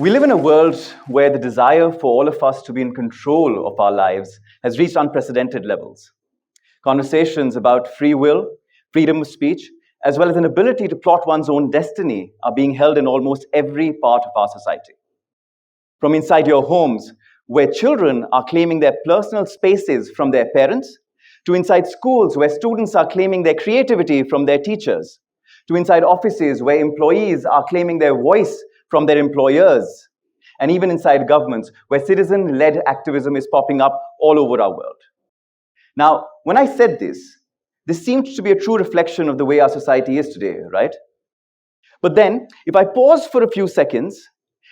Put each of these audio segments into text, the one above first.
We live in a world where the desire for all of us to be in control of our lives has reached unprecedented levels. Conversations about free will, freedom of speech, as well as an ability to plot one's own destiny are being held in almost every part of our society. From inside your homes, where children are claiming their personal spaces from their parents, to inside schools where students are claiming their creativity from their teachers, to inside offices where employees are claiming their voice from their employers, and even inside governments where citizen-led activism is popping up all over our world. Now, when I said this seemed to be a true reflection of the way our society is today, right? But then, if I pause for a few seconds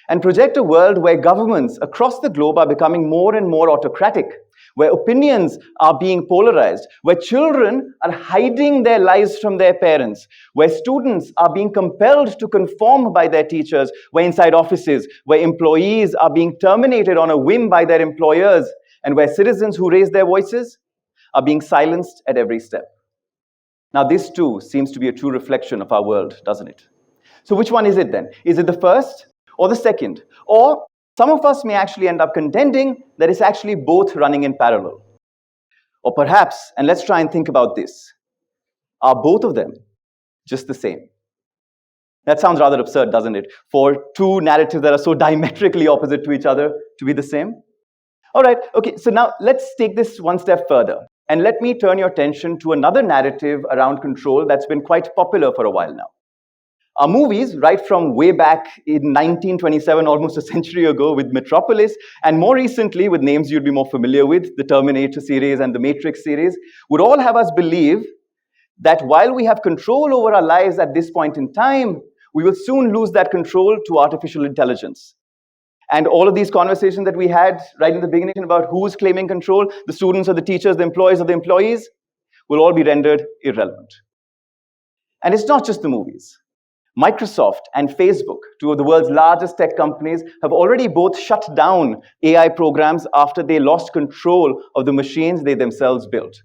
and project a world where governments across the globe are becoming more and more autocratic, where opinions are being polarized, where children are hiding their lives from their parents, where students are being compelled to conform by their teachers, where inside offices, where employees are being terminated on a whim by their employers, and where citizens who raise their voices are being silenced at every step. Now, this too seems to be a true reflection of our world, doesn't it? So which one is it then? Is it the first or the second? Or some of us may actually end up contending that it's actually both running in parallel. Or perhaps, and let's try and think about this, are both of them just the same? That sounds rather absurd, doesn't it? For two narratives that are so diametrically opposite to each other to be the same? All right, okay, so now let's take this one step further. And let me turn your attention to another narrative around control that's been quite popular for a while now. Our movies, right from way back in 1927, almost a century ago, with Metropolis, and more recently with names you'd be more familiar with, the Terminator series and the Matrix series, would all have us believe that while we have control over our lives at this point in time, we will soon lose that control to artificial intelligence. And all of these conversations that we had right in the beginning about who's claiming control, the students or the teachers, the employees or the employees, will all be rendered irrelevant. And it's not just the movies. Microsoft and Facebook, two of the world's largest tech companies, have already both shut down AI programs after they lost control of the machines they themselves built.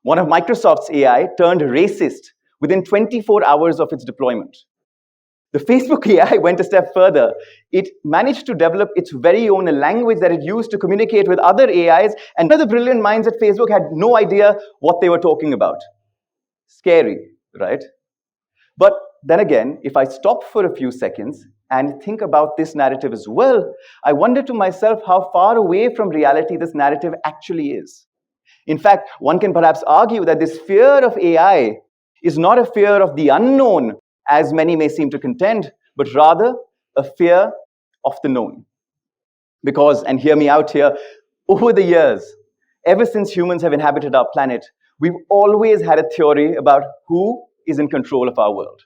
One of Microsoft's AI turned racist within 24 hours of its deployment. The Facebook AI went a step further. It managed to develop its very own language that it used to communicate with other AIs, and the brilliant minds at Facebook had no idea what they were talking about. Scary, right? But then again, if I stop for a few seconds and think about this narrative as well, I wonder to myself how far away from reality this narrative actually is. In fact, one can perhaps argue that this fear of AI is not a fear of the unknown, as many may seem to contend, but rather a fear of the known. Because, and hear me out here, over the years, ever since humans have inhabited our planet, we've always had a theory about who is in control of our world.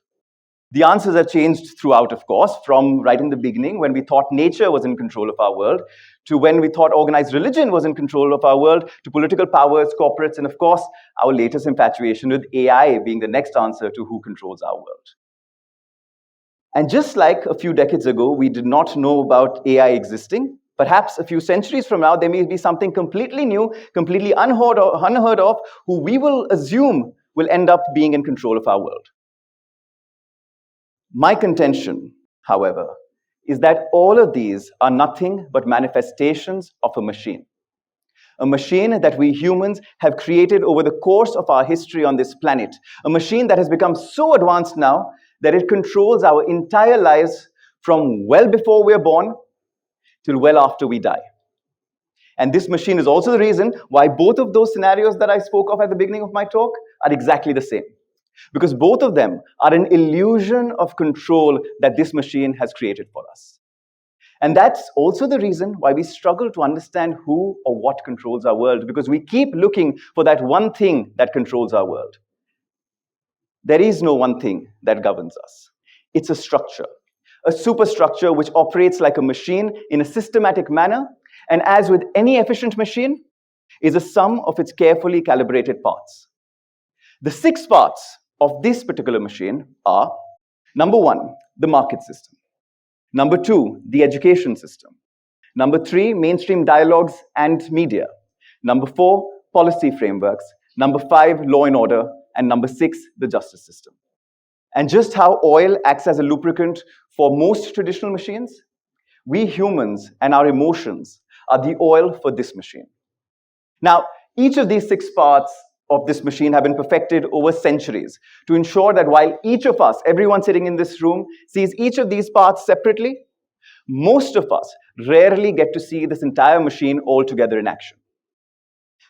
The answers have changed throughout, of course, from right in the beginning when we thought nature was in control of our world, to when we thought organized religion was in control of our world, to political powers, corporates, and of course, our latest infatuation with AI being the next answer to who controls our world. And just like a few decades ago, we did not know about AI existing, perhaps a few centuries from now, there may be something completely new, completely unheard of, who we will assume will end up being in control of our world. My contention, however, is that all of these are nothing but manifestations of a machine. A machine that we humans have created over the course of our history on this planet. A machine that has become so advanced now that it controls our entire lives from well before we're born till well after we die. And this machine is also the reason why both of those scenarios that I spoke of at the beginning of my talk are exactly the same. Because both of them are an illusion of control that this machine has created for us. And that's also the reason why we struggle to understand who or what controls our world, because we keep looking for that one thing that controls our world. There is no one thing that governs us. It's a structure, a superstructure which operates like a machine in a systematic manner, and as with any efficient machine, is a sum of its carefully calibrated parts. The 6 parts of this particular machine are, number 1, the market system. Number 2, the education system. Number 3, mainstream dialogues and media. Number 4, policy frameworks. Number 5, law and order. And number 6, the justice system. And just how oil acts as a lubricant for most traditional machines, we humans and our emotions are the oil for this machine. Now, each of these 6 parts of this machine have been perfected over centuries to ensure that while each of us, everyone sitting in this room, sees each of these parts separately, most of us rarely get to see this entire machine all together in action.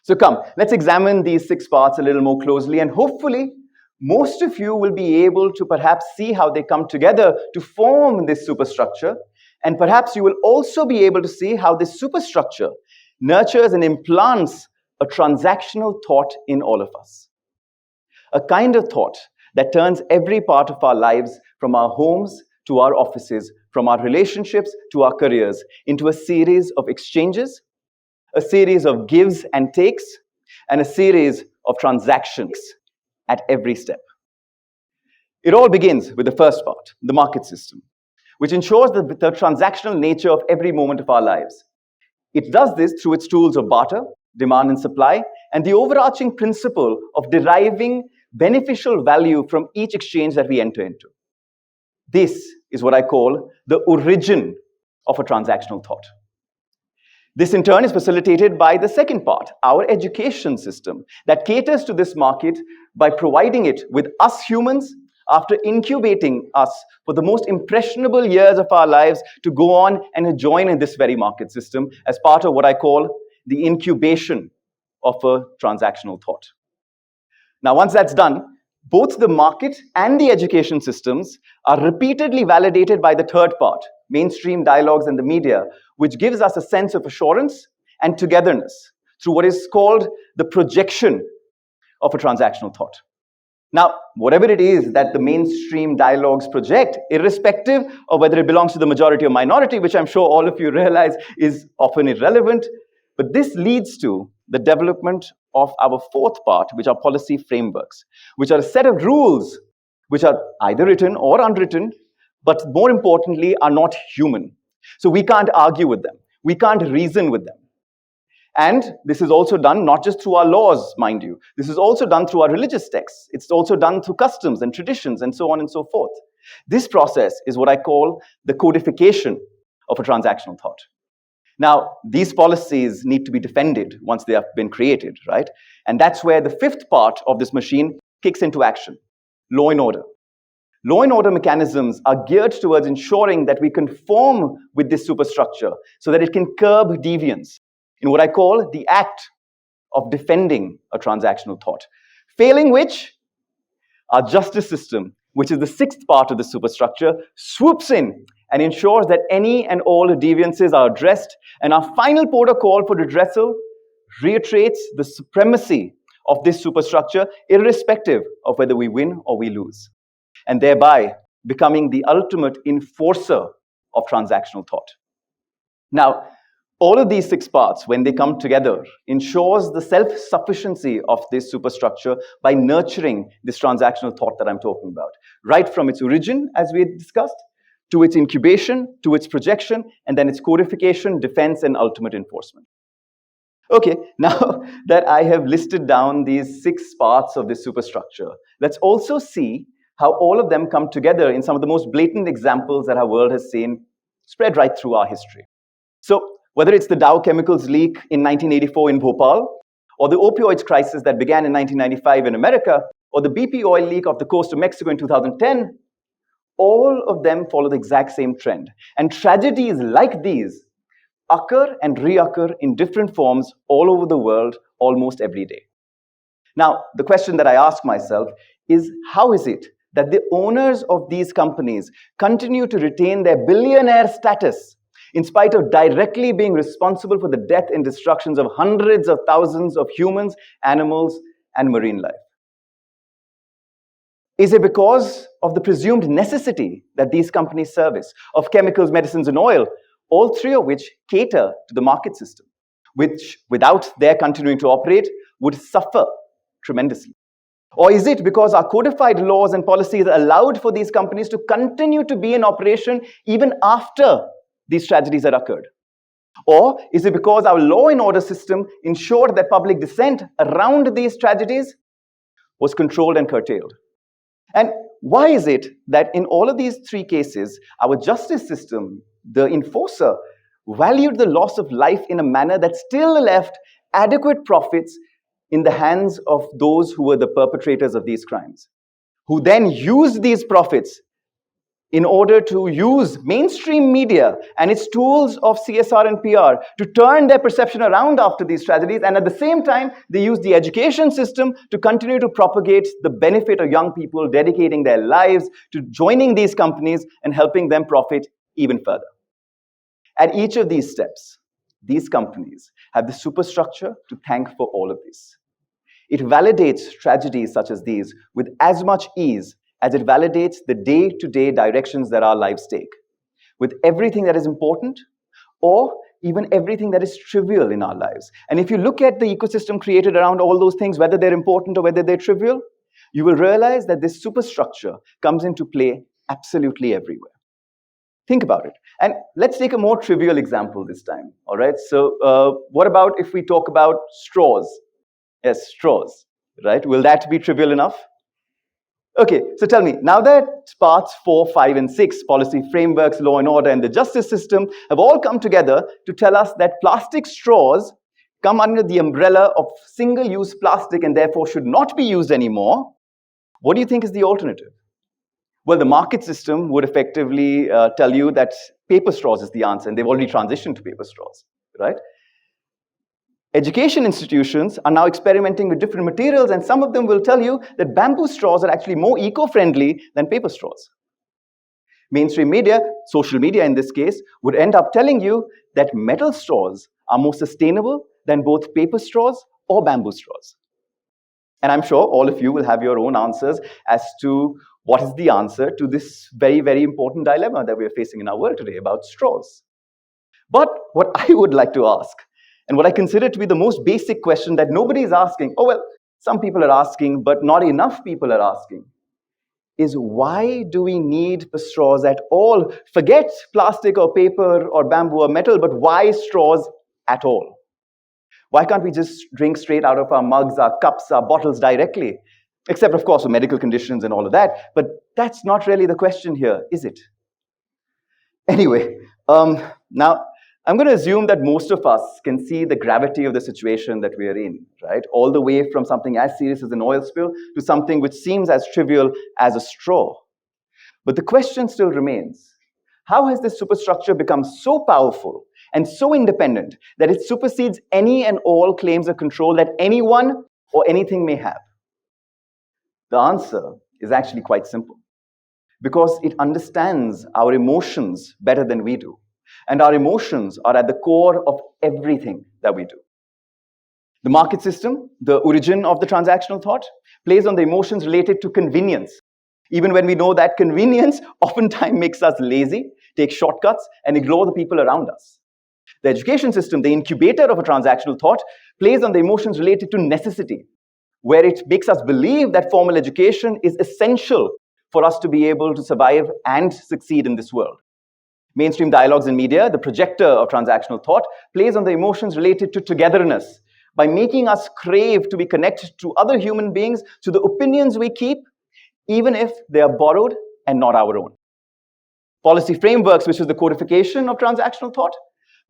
So come, let's examine these 6 parts a little more closely, and hopefully most of you will be able to perhaps see how they come together to form this superstructure, and perhaps you will also be able to see how this superstructure nurtures and implants a transactional thought in all of us. A kind of thought that turns every part of our lives, from our homes to our offices, from our relationships to our careers, into a series of exchanges, a series of gives and takes, and a series of transactions at every step. It all begins with the first part, the market system, which ensures the transactional nature of every moment of our lives. It does this through its tools of barter, demand and supply, and the overarching principle of deriving beneficial value from each exchange that we enter into. This is what I call the origin of a transactional thought. This in turn is facilitated by the second part, our education system, that caters to this market by providing it with us humans, after incubating us for the most impressionable years of our lives, to go on and join in this very market system as part of what I call the incubation of a transactional thought. Now, once that's done, both the market and the education systems are repeatedly validated by the third part, mainstream dialogues and the media, which gives us a sense of assurance and togetherness through what is called the projection of a transactional thought. Now, whatever it is that the mainstream dialogues project, irrespective of whether it belongs to the majority or minority, which I'm sure all of you realize is often irrelevant, but this leads to the development of our fourth part, which are policy frameworks, which are a set of rules which are either written or unwritten, but more importantly, are not human. So we can't argue with them. We can't reason with them. And this is also done not just through our laws, mind you. This is also done through our religious texts. It's also done through customs and traditions and so on and so forth. This process is what I call the codification of a transactional thought. Now, these policies need to be defended once they have been created, right? And that's where the fifth part of this machine kicks into action, law and order. Law and order mechanisms are geared towards ensuring that we conform with this superstructure so that it can curb deviance in what I call the act of defending a transactional thought. Failing which, our justice system, which is the sixth part of the superstructure, swoops in and ensures that any and all deviances are addressed, and our final port of call for redressal reiterates the supremacy of this superstructure, irrespective of whether we win or we lose, and thereby becoming the ultimate enforcer of transactional thought. Now, all of these six parts, when they come together, ensures the self-sufficiency of this superstructure by nurturing this transactional thought that I'm talking about, right from its origin, as we had discussed, to its incubation, to its projection, and then its codification, defense, and ultimate enforcement. Okay, now that I have listed down these six parts of this superstructure, let's also see how all of them come together in some of the most blatant examples that our world has seen spread right through our history. So, whether it's the Dow Chemicals leak in 1984 in Bhopal, or the opioids crisis that began in 1995 in America, or the BP oil leak off the coast of Mexico in 2010, all of them follow the exact same trend. And tragedies like these occur and reoccur in different forms all over the world almost every day. Now, the question that I ask myself is, how is it that the owners of these companies continue to retain their billionaire status in spite of directly being responsible for the death and destructions of hundreds of thousands of humans, animals, and marine life? Is it because of the presumed necessity that these companies service of chemicals, medicines, and oil, all three of which cater to the market system, which, without their continuing to operate, would suffer tremendously? Or is it because our codified laws and policies allowed for these companies to continue to be in operation even after these tragedies had occurred? Or is it because our law and order system ensured that public dissent around these tragedies was controlled and curtailed? And why is it that in all of these three cases, our justice system the enforcer, valued the loss of life in a manner that still left adequate profits in the hands of those who were the perpetrators of these crimes, who then used these profits in order to use mainstream media and its tools of CSR and PR to turn their perception around after these tragedies. And at the same time, they use the education system to continue to propagate the benefit of young people dedicating their lives to joining these companies and helping them profit even further. At each of these steps, these companies have the superstructure to thank for all of this. It validates tragedies such as these with as much ease as it validates the day-to-day directions that our lives take, with everything that is important or even everything that is trivial in our lives. And if you look at the ecosystem created around all those things, whether they're important or whether they're trivial, you will realize that this superstructure comes into play absolutely everywhere. Think about it. And let's take a more trivial example this time, all right? So what about if we talk about straws? Yes, straws, right? Will that be trivial enough? Okay, so tell me, now that parts 4, 5, and 6, policy frameworks, law and order, and the justice system have all come together to tell us that plastic straws come under the umbrella of single-use plastic and therefore should not be used anymore, what do you think is the alternative? Well, the market system would effectively tell you that paper straws is the answer, and they've already transitioned to paper straws, right? Education institutions are now experimenting with different materials, and some of them will tell you that bamboo straws are actually more eco-friendly than paper straws. Mainstream media, social media in this case, would end up telling you that metal straws are more sustainable than both paper straws or bamboo straws. And I'm sure all of you will have your own answers as to what is the answer to this very, very important dilemma that we are facing in our world today about straws. But what I would like to ask, and what I consider to be the most basic question that nobody is asking, oh well, some people are asking, but not enough people are asking, is why do we need straws at all? Forget plastic or paper or bamboo or metal, but why straws at all? Why can't we just drink straight out of our mugs, our cups, our bottles directly? Except, of course, for medical conditions and all of that. But that's not really the question here, is it? Anyway, now, I'm going to assume that most of us can see the gravity of the situation that we are in, right? All the way from something as serious as an oil spill to something which seems as trivial as a straw. But the question still remains, how has this superstructure become so powerful and so independent that it supersedes any and all claims of control that anyone or anything may have? The answer is actually quite simple. Because it understands our emotions better than we do. And our emotions are at the core of everything that we do. The market system, the origin of the transactional thought, plays on the emotions related to convenience. Even when we know that convenience oftentimes makes us lazy, take shortcuts, and ignore the people around us. The education system, the incubator of a transactional thought, plays on the emotions related to necessity, where it makes us believe that formal education is essential for us to be able to survive and succeed in this world. Mainstream dialogues in media, the projector of transactional thought, plays on the emotions related to togetherness by making us crave to be connected to other human beings, to the opinions we keep, even if they are borrowed and not our own. Policy frameworks, which is the codification of transactional thought,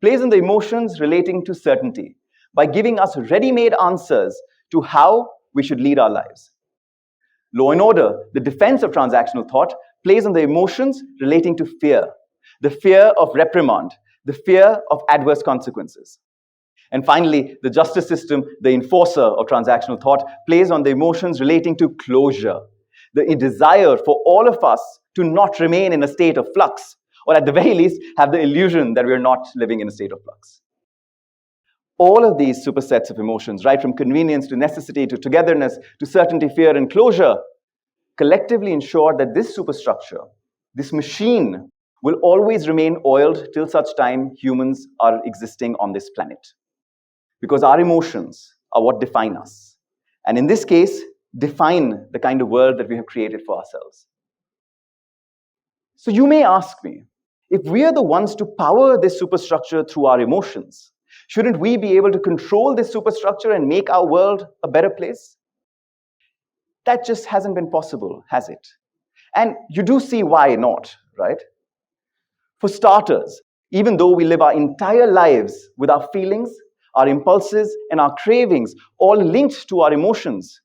plays on the emotions relating to certainty by giving us ready-made answers to how we should lead our lives. Law and order, the defense of transactional thought, plays on the emotions relating to fear, the fear of reprimand, the fear of adverse consequences. And finally, the justice system, the enforcer of transactional thought, plays on the emotions relating to closure, the desire for all of us to not remain in a state of flux, or at the very least, have the illusion that we are not living in a state of flux. All of these supersets of emotions, right from convenience to necessity to togetherness to certainty, fear, and closure, collectively ensure that this superstructure, this machine, will always remain oiled till such time humans are existing on this planet. Because our emotions are what define us. And in this case, define the kind of world that we have created for ourselves. So you may ask me, if we are the ones to power this superstructure through our emotions, shouldn't we be able to control this superstructure and make our world a better place? That just hasn't been possible, has it? And you do see why not, right? For starters, even though we live our entire lives with our feelings, our impulses, and our cravings all linked to our emotions,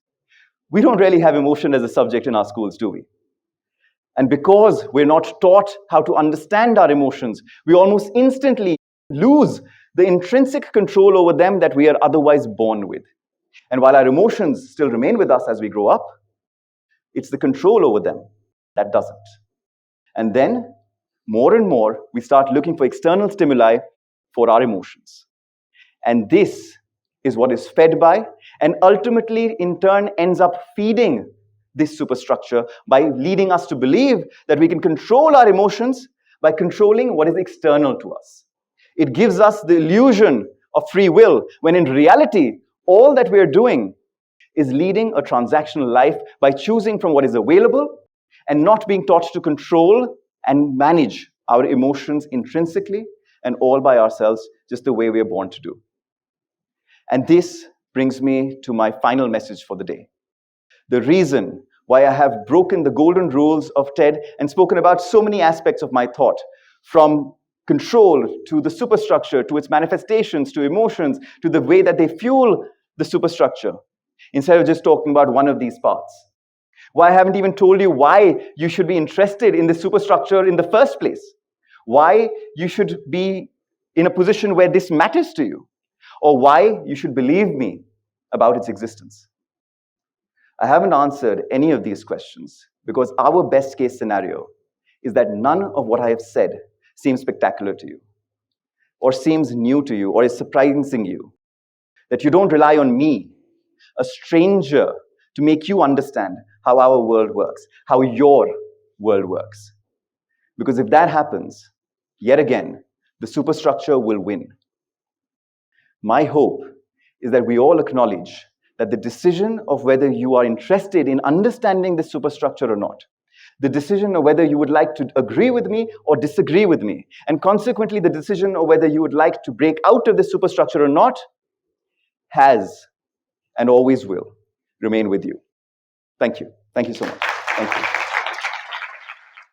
we don't really have emotion as a subject in our schools, do we? And because we're not taught how to understand our emotions, we almost instantly lose the intrinsic control over them that we are otherwise born with. And while our emotions still remain with us as we grow up, it's the control over them that doesn't. And then, more and more, we start looking for external stimuli for our emotions. And this is what is fed by, and ultimately, in turn, ends up feeding this superstructure by leading us to believe that we can control our emotions by controlling what is external to us. It gives us the illusion of free will, when in reality, all that we are doing is leading a transactional life by choosing from what is available and not being taught to control and manage our emotions intrinsically and all by ourselves, just the way we are born to do. And this brings me to my final message for the day. The reason why I have broken the golden rules of TED and spoken about so many aspects of my thought, from control to the superstructure, to its manifestations, to emotions, to the way that they fuel the superstructure, instead of just talking about one of these parts. Why I haven't even told you why you should be interested in the superstructure in the first place. Why you should be in a position where this matters to you. Or why you should believe me about its existence. I haven't answered any of these questions because our best case scenario is that none of what I have said seems spectacular to you, or seems new to you, or is surprising you. That you don't rely on me, a stranger, to make you understand how our world works, how your world works. Because if that happens, yet again, the superstructure will win. My hope is that we all acknowledge that the decision of whether you are interested in understanding this superstructure or not, the decision of whether you would like to agree with me or disagree with me, and consequently the decision of whether you would like to break out of this superstructure or not, has and always will remain with you. Thank you. Thank you so much. Thank you.